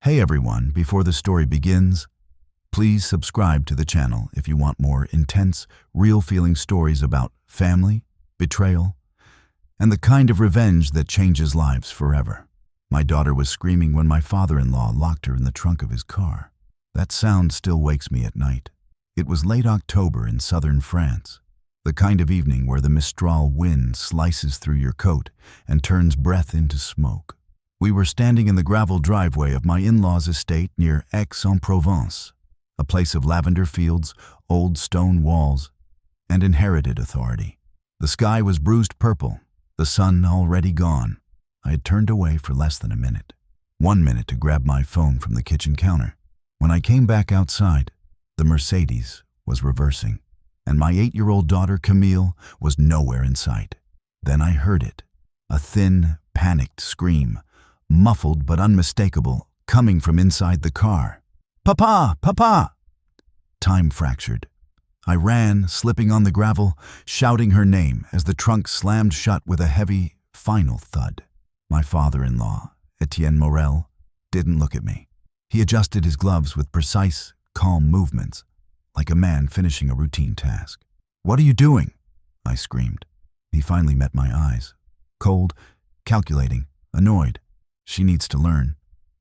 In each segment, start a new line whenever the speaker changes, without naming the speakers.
Hey everyone, before the story begins, please subscribe to the channel if you want more intense, real-feeling stories about family, betrayal, and the kind of revenge that changes lives forever. My daughter was screaming when my father-in-law locked her in the trunk of his car. That sound still wakes me at night. It was late October in southern France, the kind of evening where the Mistral wind slices through your coat and turns breath into smoke. We were standing in the gravel driveway of my in-laws' estate near Aix-en-Provence, a place of lavender fields, old stone walls, and inherited authority. The sky was bruised purple, the sun already gone. I had turned away for less than a minute. 1 minute to grab my phone from the kitchen counter. When I came back outside, the Mercedes was reversing, and my 8-year-old daughter, Camille, was nowhere in sight. Then I heard it, a thin, panicked scream, muffled but unmistakable, coming from inside the car. "Papa! Papa!" Time fractured. I ran, slipping on the gravel, shouting her name as the trunk slammed shut with a heavy, final thud. My father-in-law, Etienne Morel, didn't look at me. He adjusted his gloves with precise, calm movements, like a man finishing a routine task. "What are you doing?" I screamed. He finally met my eyes. Cold, calculating, annoyed. "She needs to learn,"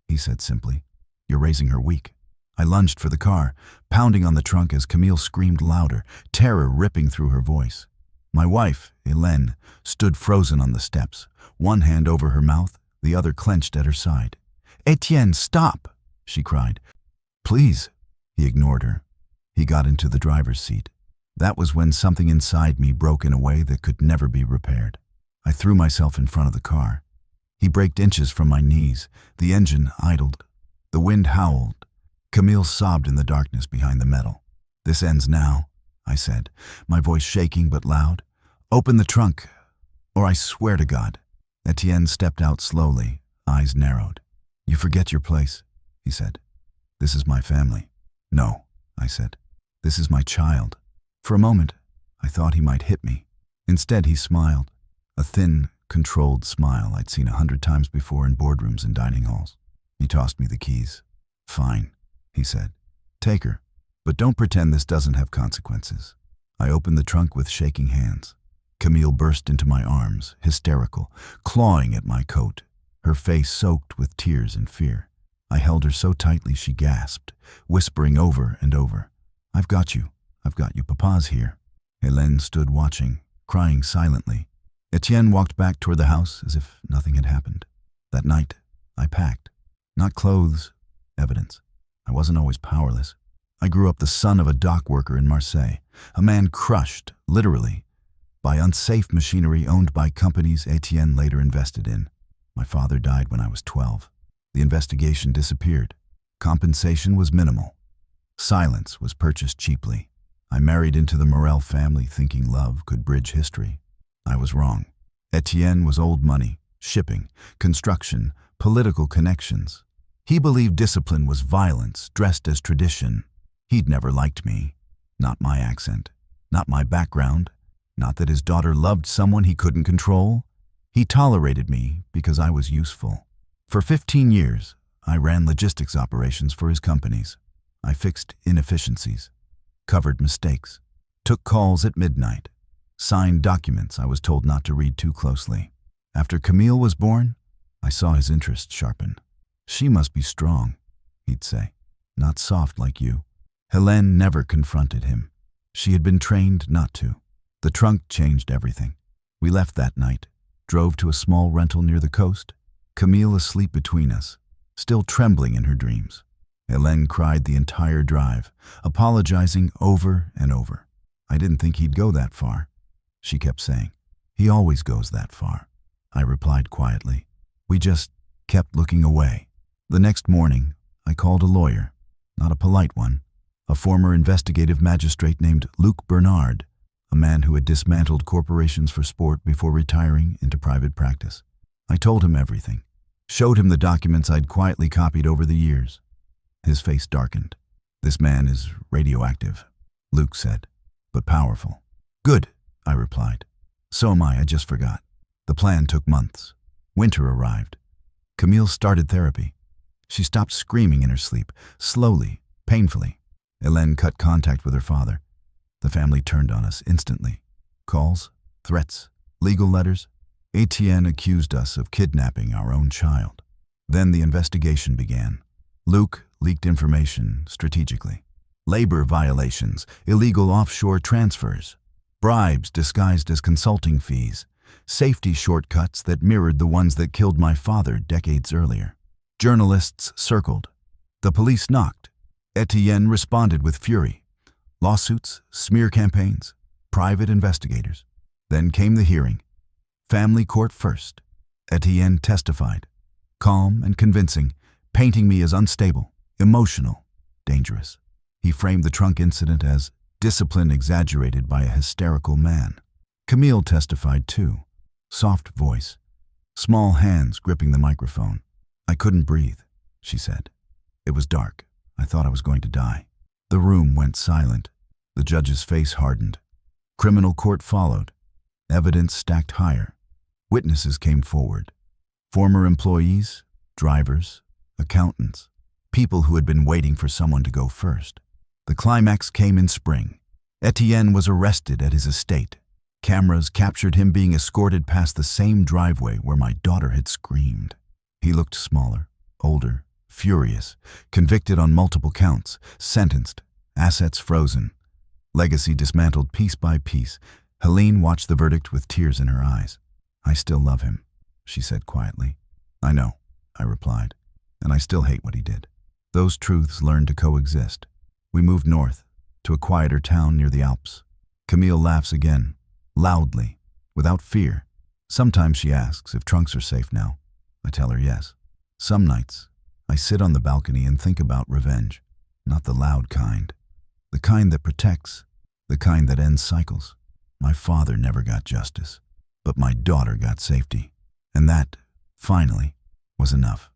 he said simply. "You're raising her weak." I lunged for the car, pounding on the trunk as Camille screamed louder, terror ripping through her voice. My wife, Hélène, stood frozen on the steps, one hand over her mouth, the other clenched at her side. "Etienne, stop!" she cried. "Please." He ignored her. He got into the driver's seat. That was when something inside me broke in a way that could never be repaired. I threw myself in front of the car. He braked inches from my knees. The engine idled. The wind howled. Camille sobbed in the darkness behind the metal. "This ends now," I said, my voice shaking but loud. "Open the trunk, or I swear to God." Etienne stepped out slowly, eyes narrowed. "You forget your place," he said. "This is my family." "No," I said. "This is my child." For a moment, I thought he might hit me. Instead, he smiled, a thin, controlled smile I'd seen 100 times before in boardrooms and dining halls. He tossed me the keys. "Fine," he said. "Take her, but don't pretend this doesn't have consequences." I opened the trunk with shaking hands. Camille burst into my arms, hysterical, clawing at my coat, her face soaked with tears and fear. I held her so tightly she gasped, whispering over and over, I've got you, Papa's here." Hélène stood watching, crying silently. Etienne walked back toward the house as if nothing had happened. That night, I packed. Not clothes, evidence. I wasn't always powerless. I grew up the son of a dock worker in Marseille, a man crushed, literally, by unsafe machinery owned by companies Etienne later invested in. My father died when I was 12. The investigation disappeared. Compensation was minimal. Silence was purchased cheaply. I married into the Morel family thinking love could bridge history. I was wrong. Etienne was old money, shipping, construction, political connections. He believed discipline was violence dressed as tradition. He'd never liked me. Not my accent. Not my background. Not that his daughter loved someone he couldn't control. He tolerated me because I was useful. For 15 years, I ran logistics operations for his companies. I fixed inefficiencies, covered mistakes, took calls at midnight, signed documents I was told not to read too closely. After Camille was born, I saw his interest sharpen. "She must be strong," he'd say, "not soft like you." Hélène never confronted him. She had been trained not to. The trunk changed everything. We left that night, drove to a small rental near the coast, Camille asleep between us, still trembling in her dreams. Hélène cried the entire drive, apologizing over and over. I didn't think he'd go that far, she kept saying. "He always goes that far," I replied quietly. We just kept looking away. The next morning, I called a lawyer, not a polite one, a former investigative magistrate named Luc Bernard, a man who had dismantled corporations for sport before retiring into private practice. I told him everything, showed him the documents I'd quietly copied over the years. His face darkened. "This man is radioactive," Luc said, "but powerful." "Good," I replied. "So am I just forgot." The plan took months. Winter arrived. Camille started therapy. She stopped screaming in her sleep, slowly, painfully. Hélène cut contact with her father. The family turned on us instantly. Calls, threats, legal letters. Etienne accused us of kidnapping our own child. Then the investigation began. Luc leaked information strategically. Labor violations, illegal offshore transfers, bribes disguised as consulting fees, safety shortcuts that mirrored the ones that killed my father decades earlier. Journalists circled. The police knocked. Etienne responded with fury. Lawsuits, smear campaigns, private investigators. Then came the hearing. Family court first. Etienne testified. Calm and convincing, painting me as unstable, emotional, dangerous. He framed the trunk incident as discipline exaggerated by a hysterical man. Camille testified too. Soft voice, small hands gripping the microphone. I couldn't breathe, she said. It was dark. I thought I was going to die. The room went silent. The judge's face hardened. Criminal court followed. Evidence stacked higher. Witnesses came forward. Former employees, drivers, accountants, people who had been waiting for someone to go first. The climax came in spring. Etienne was arrested at his estate. Cameras captured him being escorted past the same driveway where my daughter had screamed. He looked smaller, older, furious, convicted on multiple counts, sentenced, assets frozen, legacy dismantled piece by piece. Hélène watched the verdict with tears in her eyes. I still love him, she said quietly. I know, I replied, and I still hate what he did. Those truths learned to coexist. We moved north, to a quieter town near the Alps. Camille laughs again, loudly, without fear. Sometimes she asks if trunks are safe now. I tell her yes. Some nights, I sit on the balcony and think about revenge, not the loud kind. The kind that protects, the kind that ends cycles. My father never got justice, but my daughter got safety. And that, finally, was enough.